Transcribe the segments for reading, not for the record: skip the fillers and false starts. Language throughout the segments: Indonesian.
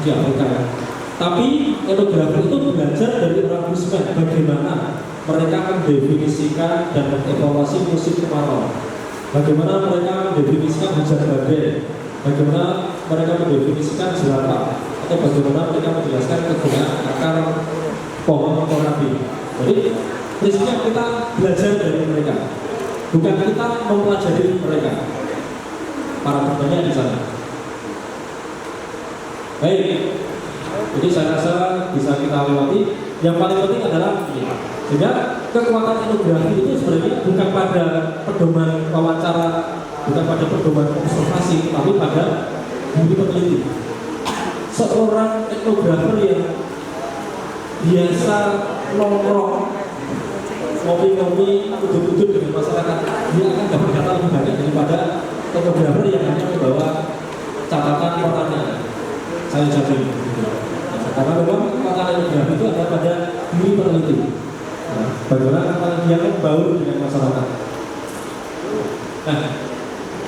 di Afrika. Tapi etnografer itu belajar dari orang Busman bagaimana mereka mendefinisikan dan mengevaluasi musim kemarau, bagaimana mereka mendefinisikan hujan badai, bagaimana mereka mendefinisikan jerapah, atau bagaimana mereka menjelaskan kegunaan akar pohon korabi. Jadi prinsipnya kita belajar dari mereka, bukan kita mempelajari mereka, para petani di sana. Baik, jadi saya rasa bisa kita lewati. Yang paling penting adalah ini. Sehingga kekuatan etnografi itu sebenarnya bukan pada pedoman wawancara, bukan pada pedoman observasi, tapi pada budi peneliti. Seorang etnografer yang biasa nongkrong, ngopi-ngopi, duduk-duduk dengan masyarakat, dia akan dapat data lebih banyak daripada etnografer yang hanya membawa catatan pertanyaan. Saya jamin. Karena memang kekuatan etnografi itu ada pada diri peneliti. Nah, bagaimana dia membaur dengan masyarakat. Nah,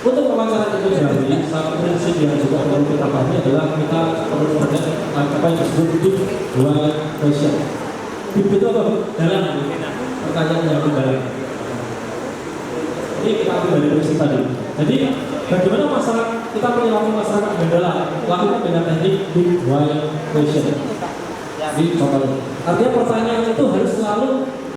untuk wawancara etnografi, satu prinsip yang juga perlu kita pahami adalah kita perlu melihat apa yang disebut deep wild question. Deep itu apa? Dalam, pertanyaan yang mendalam. Ini kita ambil dari prinsip tadi. Jadi bagaimana masyarakat kita perilaku masyarakat Mandala lakukan dengan teknik deep wild question. Artinya pertanyaan itu harus selalu